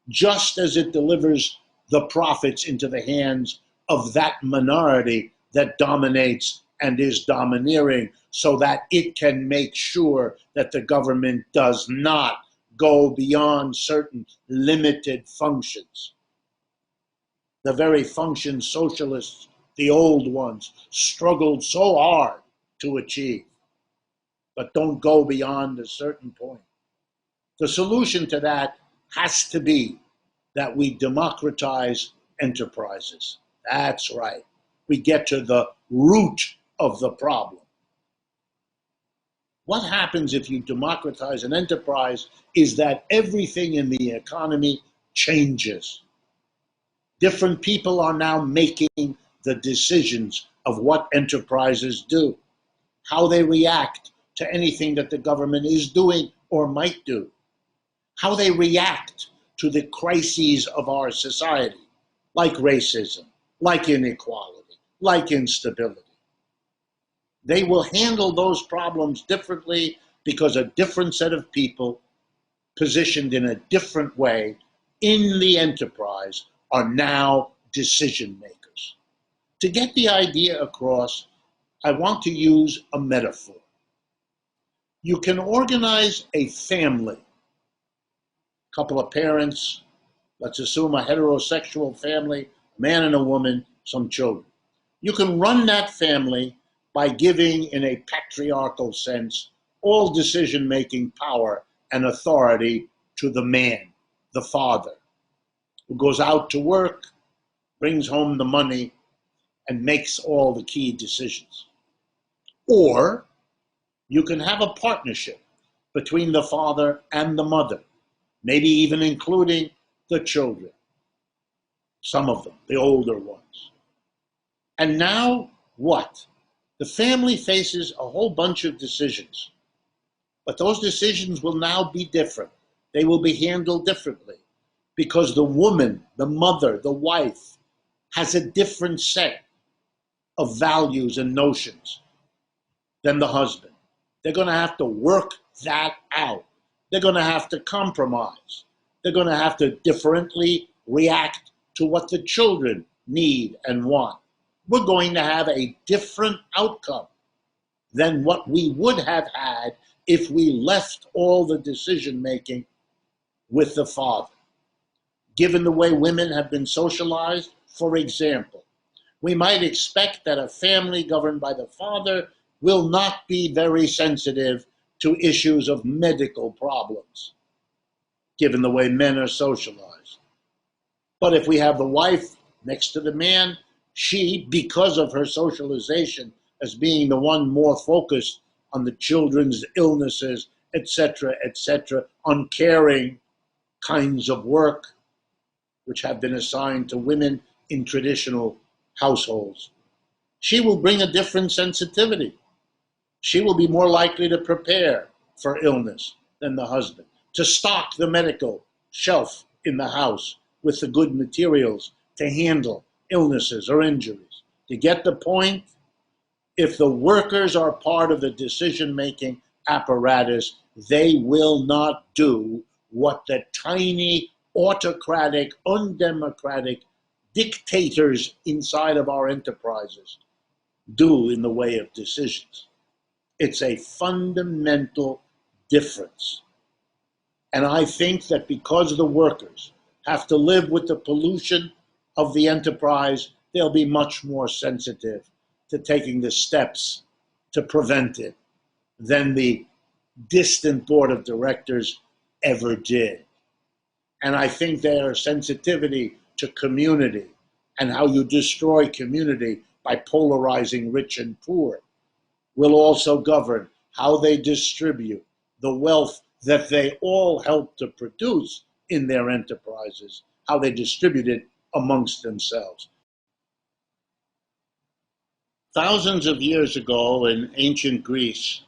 just as it delivers the profits into the hands of that minority that dominates and is domineering, so that it can make sure that the government does not go beyond certain limited functions. The very functions socialists, the old ones, struggled so hard to achieve, but don't go beyond a certain point. The solution to that has to be that we democratize enterprises. That's right. We get to the root of the problem. What happens if you democratize an enterprise is that everything in the economy changes. Different people are now making the decisions of what enterprises do, how they react to anything that the government is doing or might do, how they react to the crises of our society, like racism, like inequality, like instability. They will handle those problems differently because a different set of people positioned in a different way in the enterprise are now decision makers. To get the idea across, I want to use a metaphor. You can organize a family, a couple of parents, let's assume a heterosexual family, a man and a woman, some children. You can run that family by giving, in a patriarchal sense, all decision-making power and authority to the man, the father, who goes out to work, brings home the money, and makes all the key decisions. Or you can have a partnership between the father and the mother, maybe even including the children, some of them, the older ones. And now what? The family faces a whole bunch of decisions, but those decisions will now be different. They will be handled differently because the woman, the mother, the wife has a different set of values and notions than the husband. They're going to have to work that out. They're going to have to compromise. They're going to have to differently react to what the children need and want. We're going to have a different outcome than what we would have had if we left all the decision-making with the father. Given the way women have been socialized, for example, we might expect that a family governed by the father will not be very sensitive to issues of medical problems, given the way men are socialized. But if we have the wife next to the man, she, because of her socialization as being the one more focused on the children's illnesses, etc., on caring kinds of work which have been assigned to women in traditional households, she will bring a different sensitivity. She will be more likely to prepare for illness than the husband, to stock the medical shelf in the house with the good materials to handle illnesses or injuries. To get the point, if the workers are part of the decision-making apparatus, they will not do what the tiny, autocratic, undemocratic dictators inside of our enterprises do in the way of decisions. It's a fundamental difference. And I think that because the workers have to live with the pollution of the enterprise, they'll be much more sensitive to taking the steps to prevent it than the distant board of directors ever did. And I think their sensitivity to community and how you destroy community by polarizing rich and poor will also govern how they distribute the wealth that they all help to produce in their enterprises, how they distribute it amongst themselves. Thousands of years ago in ancient Greece,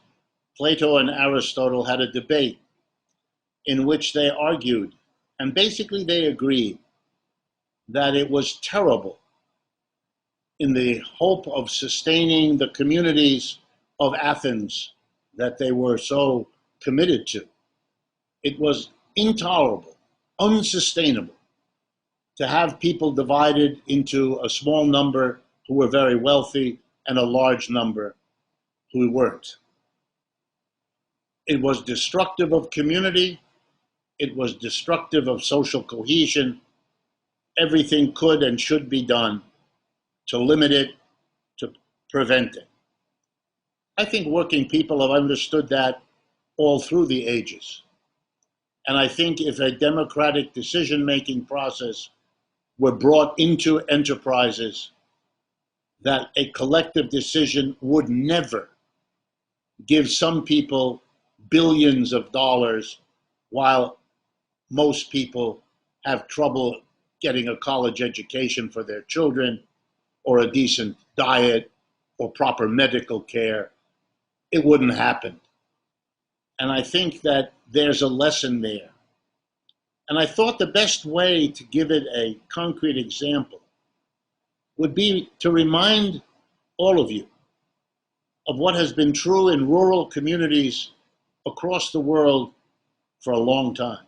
Plato and Aristotle had a debate in which they argued, and basically they agreed, that it was terrible in the hope of sustaining the communities of Athens that they were so committed to. It was intolerable, unsustainable to have people divided into a small number who were very wealthy and a large number who weren't. It was destructive of community. It was destructive of social cohesion. Everything could and should be done to limit it, to prevent it. I think working people have understood that all through the ages. And I think if a democratic decision-making process were brought into enterprises, that a collective decision would never give some people billions of dollars while most people have trouble getting a college education for their children or a decent diet or proper medical care. It wouldn't happen. And I think that there's a lesson there. And I thought the best way to give it a concrete example would be to remind all of you of what has been true in rural communities across the world for a long time.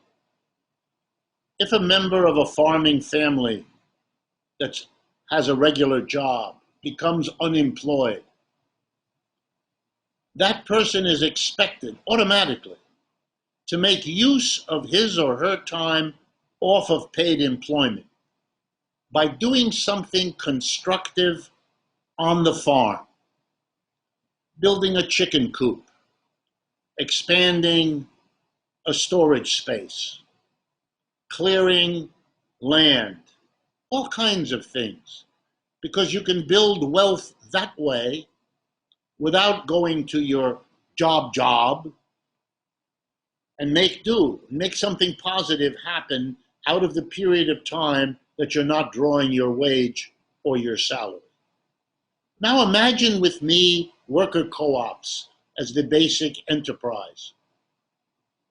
If a member of a farming family that has a regular job becomes unemployed, that person is expected automatically to make use of his or her time off of paid employment by doing something constructive on the farm, building a chicken coop, expanding a storage space, clearing land, all kinds of things, because you can build wealth that way without going to your job and make something positive happen out of the period of time that you're not drawing your wage or your salary. Now imagine with me worker co-ops as the basic enterprise.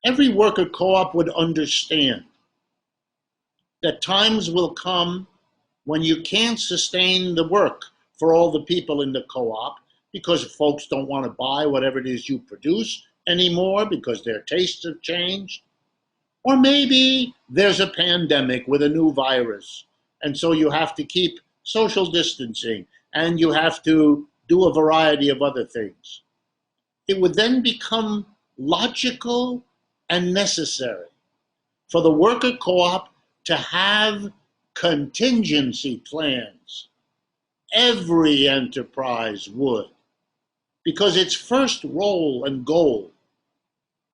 Every worker co-op would understand that times will come when you can't sustain the work for all the people in the co-op because folks don't want to buy whatever it is you produce anymore because their tastes have changed. Or maybe there's a pandemic with a new virus, and so you have to keep social distancing and you have to do a variety of other things. It would then become logical and necessary for the worker co-op to have contingency plans. Every enterprise would, because its first role and goal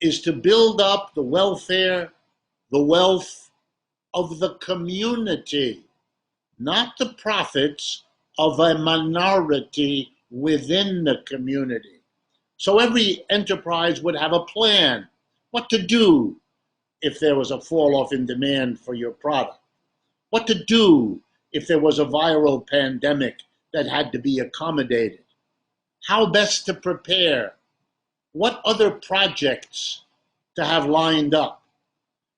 is to build up the welfare, the wealth of the community, not the profits of a minority within the community. So every enterprise would have a plan, what to do if there was a fall off in demand for your product, what to do if there was a viral pandemic that had to be accommodated, how best to prepare, what other projects to have lined up.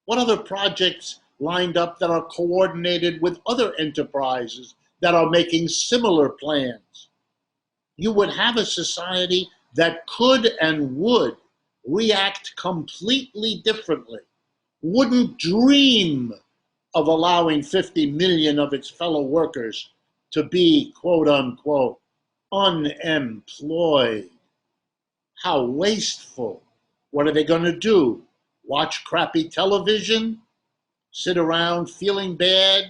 What other projects lined up that are coordinated with other enterprises that are making similar plans? You would have a society that could and would react completely differently, wouldn't dream of allowing 50 million of its fellow workers to be, quote unquote, unemployed. How wasteful. What are they going to do? Watch crappy television? Sit around feeling bad?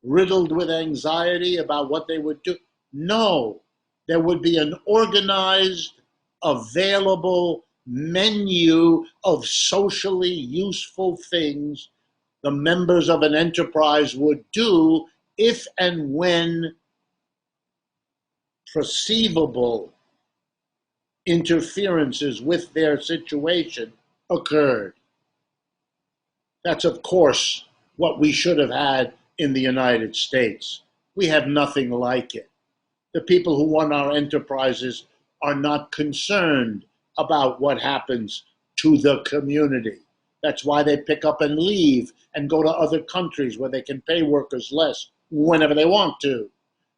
Riddled with anxiety about what they would do? No. There would be an organized, available menu of socially useful things the members of an enterprise would do if and when perceivable interferences with their situation occurred. That's, of course, what we should have had in the United States. We have nothing like it. The people who run our enterprises are not concerned about what happens to the community. That's why they pick up and leave and go to other countries where they can pay workers less whenever they want to.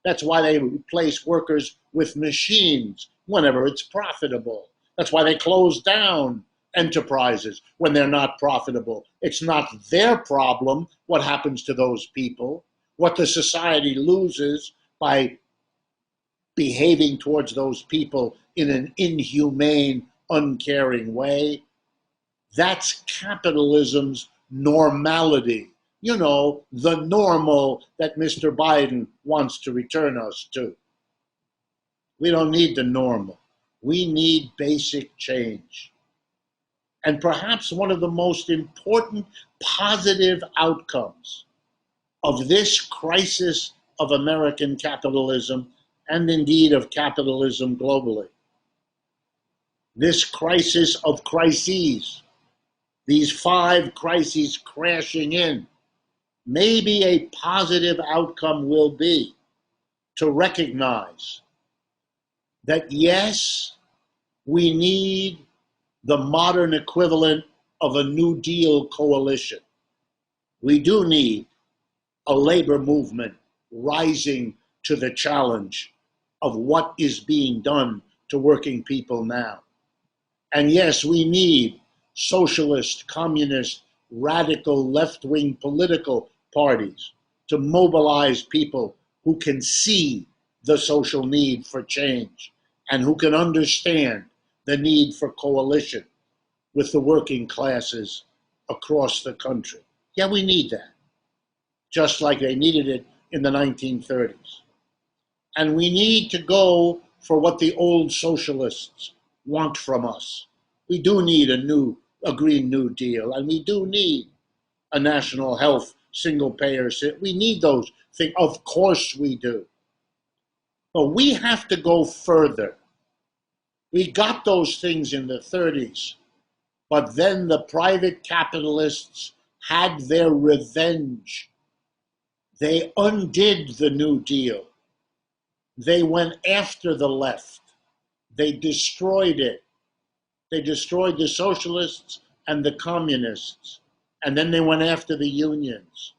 That's why they replace workers with machines whenever it's profitable. That's why they close down enterprises when they're not profitable. It's not their problem what happens to those people, what the society loses by behaving towards those people in an inhumane, uncaring way. That's capitalism's normality. You know, the normal that Mr. Biden wants to return us to. We don't need the normal. We need basic change. And perhaps one of the most important positive outcomes of this crisis of American capitalism, and indeed of capitalism globally, this crisis of crises, these 5 crises crashing in, maybe a positive outcome will be to recognize that yes, we need the modern equivalent of a New Deal coalition. We do need a labor movement rising to the challenge of what is being done to working people now. And yes, we need socialist, communist, radical, left-wing political parties to mobilize people who can see the social need for change and who can understand the need for coalition with the working classes across the country. Yeah, we need that, just like they needed it in the 1930s. And we need to go for what the old socialists want from us. We do need a Green New Deal, and we do need a national health single-payer system. We need those things. Of course we do. But we have to go further. We got those things in the 30s, but then the private capitalists had their revenge. They undid the New Deal. They went after the left. They destroyed it. They destroyed the socialists and the communists. And then they went after the unions.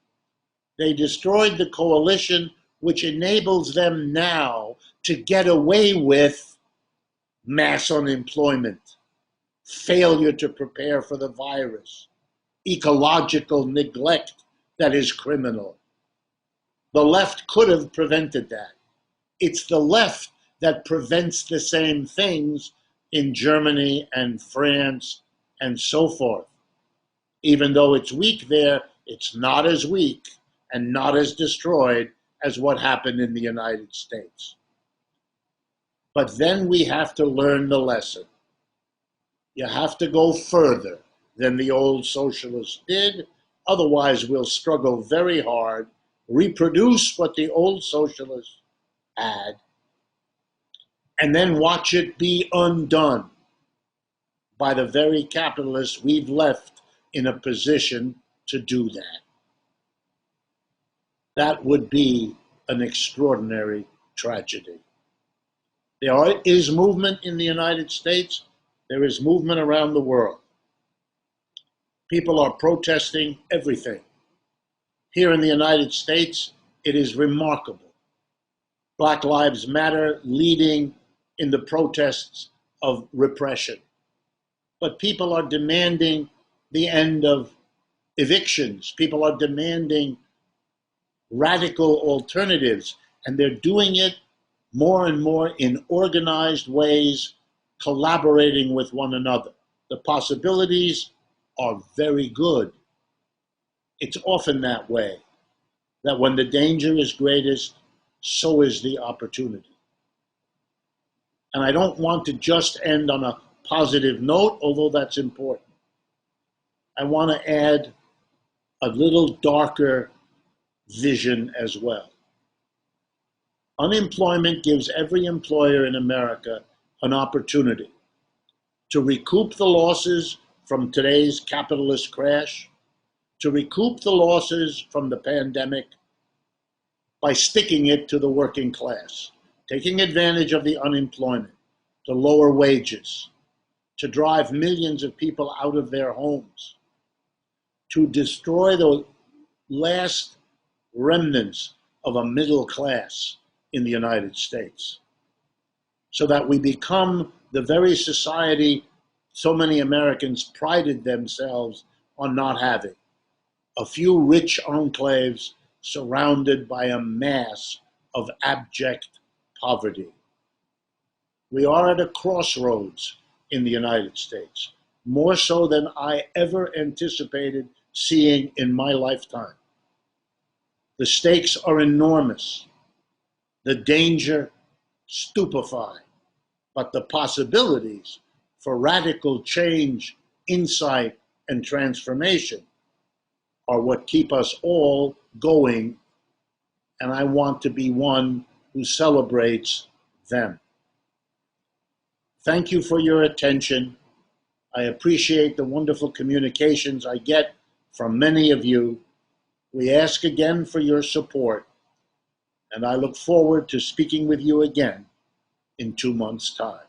They destroyed the coalition, which enables them now to get away with mass unemployment, failure to prepare for the virus, ecological neglect that is criminal. The left could have prevented that. It's the left that prevents the same things in Germany and France and so forth. Even though it's weak there, it's not as weak and not as destroyed as what happened in the United States. But then we have to learn the lesson. You have to go further than the old socialists did. Otherwise, we'll struggle very hard, reproduce what the old socialists had, and then watch it be undone by the very capitalists we've left in a position to do that. That would be an extraordinary tragedy. There is movement in the United States. There is movement around the world. People are protesting everything. Here in the United States, it is remarkable. Black Lives Matter leading in the protests of repression. But people are demanding the end of evictions. People are demanding radical alternatives, and they're doing it more and more in organized ways, collaborating with one another. The possibilities are very good. It's often that way, that when the danger is greatest, so is the opportunity. And I don't want to just end on a positive note, although that's important. I want to add a little darker vision as well. Unemployment gives every employer in America an opportunity to recoup the losses from today's capitalist crash, to recoup the losses from the pandemic by sticking it to the working class, taking advantage of the unemployment to lower wages, to drive millions of people out of their homes, to destroy the last remnants of a middle class in the United States, so that we become the very society so many Americans prided themselves on not having. A few rich enclaves surrounded by a mass of abject poverty. We are at a crossroads in the United States, more so than I ever anticipated seeing in my lifetime. The stakes are enormous, the danger stupefying, but the possibilities for radical change, insight, and transformation are what keep us all going, and I want to be one who celebrates them. Thank you for your attention. I appreciate the wonderful communications I get from many of you. We ask again for your support, and I look forward to speaking with you again in 2 months' time.